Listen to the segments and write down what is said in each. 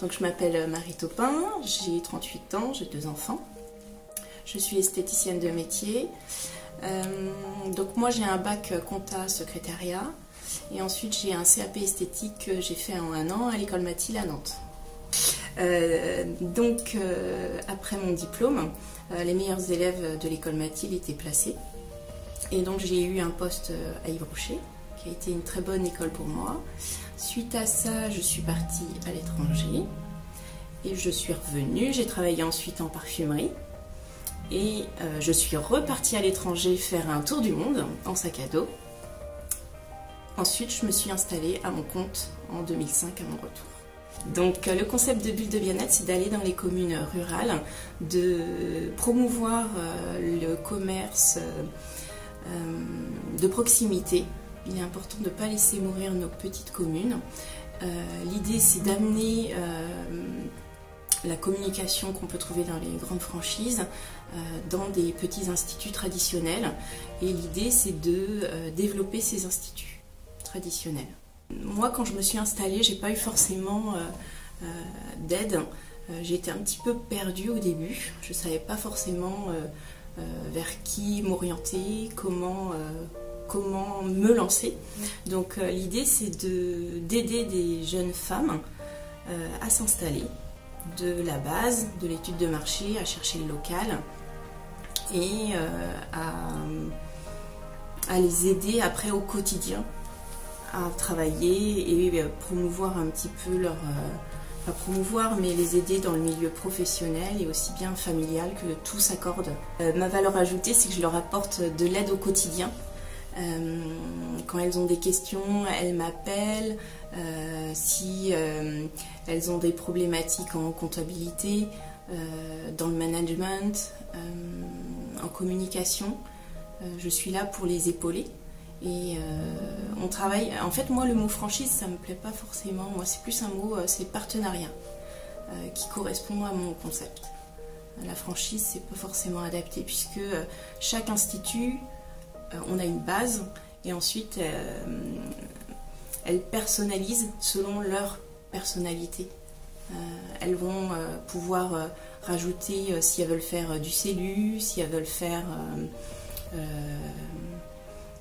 Donc je m'appelle Marie Taupin, j'ai 38 ans, j'ai 2 enfants. Je suis esthéticienne de métier. Donc moi j'ai un bac compta secrétariat et ensuite j'ai un CAP esthétique que j'ai fait en 1 an à l'école Mathilde à Nantes. Après mon diplôme, les meilleurs élèves de l'école Mathilde étaient placés. Et donc j'ai eu un poste à Yves Rocher, qui a été une très bonne école pour moi. Suite à ça, je suis partie à l'étranger et je suis revenue. J'ai travaillé ensuite en parfumerie et je suis repartie à l'étranger faire un tour du monde en sac à dos. Ensuite, je me suis installée à mon compte en 2005 à mon retour. Donc le concept de Bulle de Bien-être, c'est d'aller dans les communes rurales, de promouvoir le commerce de proximité. Il est important de ne pas laisser mourir nos petites communes. L'idée, c'est d'amener la communication qu'on peut trouver dans les grandes franchises dans des petits instituts traditionnels. Et l'idée, c'est de développer ces instituts traditionnels. Moi, quand je me suis installée, j'ai pas eu forcément d'aide. J'ai été un petit peu perdue au début. Je savais pas forcément vers qui m'orienter, comment me lancer. Donc l'idée, c'est d'aider des jeunes femmes à s'installer, de la base, de l'étude de marché, à chercher le local et à les aider après au quotidien à travailler et promouvoir un petit peu leur... pas promouvoir, mais les aider dans le milieu professionnel et aussi bien familial, que tout s'accorde. Ma valeur ajoutée, c'est que je leur apporte de l'aide au quotidien. Quand elles ont des questions, elles m'appellent. Si elles ont des problématiques en comptabilité, dans le management, en communication, je suis là pour les épauler. Et on travaille... En fait, moi, le mot franchise, ça me plaît pas forcément. Moi, c'est plus un mot, c'est partenariat, qui correspond à mon concept. La franchise, c'est pas forcément adapté, puisque chaque institut, on a une base, et ensuite, elles personnalisent selon leur personnalité. Elles vont pouvoir rajouter, si elles veulent faire du cellu, si elles veulent faire...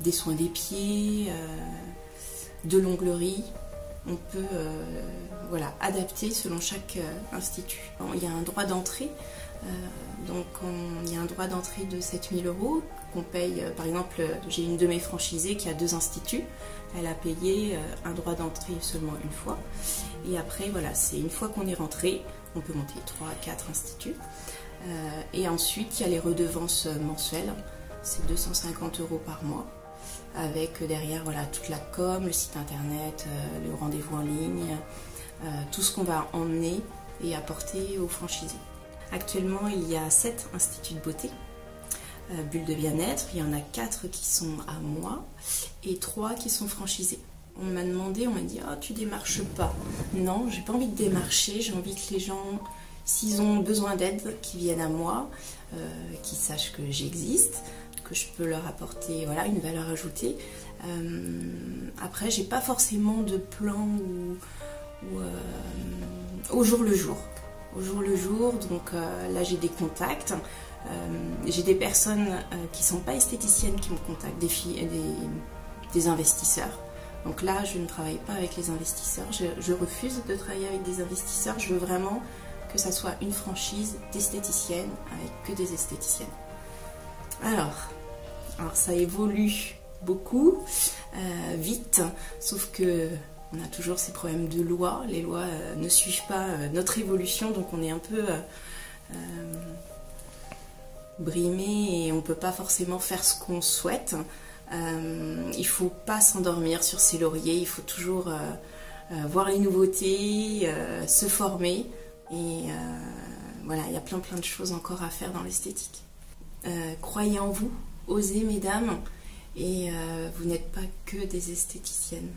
des soins des pieds, de l'onglerie. On peut voilà, adapter selon chaque institut. Il y a un droit d'entrée, il y a un droit d'entrée de 7 000 € qu'on paye. Par exemple, j'ai une de mes franchisées qui a 2 instituts. Elle a payé un droit d'entrée seulement une fois. Et après, voilà, c'est une fois qu'on est rentré, on peut monter 3 à 4 instituts. Et ensuite, il y a les redevances mensuelles. C'est 250 € par mois, avec derrière voilà, toute la com, le site internet, le rendez-vous en ligne, tout ce qu'on va emmener et apporter aux franchisés. Actuellement, il y a 7 instituts de beauté, Bulle de Bien-être. Il y en a 4 qui sont à moi et 3 qui sont franchisés. On m'a demandé, on m'a dit « Oh, tu démarches pas ». Non, j'ai pas envie de démarcher, j'ai envie que les gens, s'ils ont besoin d'aide, qu'ils viennent à moi, qu'ils sachent que j'existe, que je peux leur apporter voilà, une valeur ajoutée. Après, j'ai pas forcément de plan au jour le jour. Au jour le jour, donc là j'ai des contacts. J'ai des personnes qui sont pas esthéticiennes qui me contactent, des investisseurs. Donc là, je ne travaille pas avec les investisseurs. Je refuse de travailler avec des investisseurs. Je veux vraiment que ça soit une franchise d'esthéticiennes avec que des esthéticiennes. Alors ça évolue beaucoup, vite, sauf que on a toujours ces problèmes de loi. Les lois ne suivent pas notre évolution, donc on est un peu brimé et on ne peut pas forcément faire ce qu'on souhaite. Il ne faut pas s'endormir sur ses lauriers, il faut toujours voir les nouveautés, se former. Et voilà, il y a plein de choses encore à faire dans l'esthétique. Croyez en vous, osez mesdames, et vous n'êtes pas que des esthéticiennes.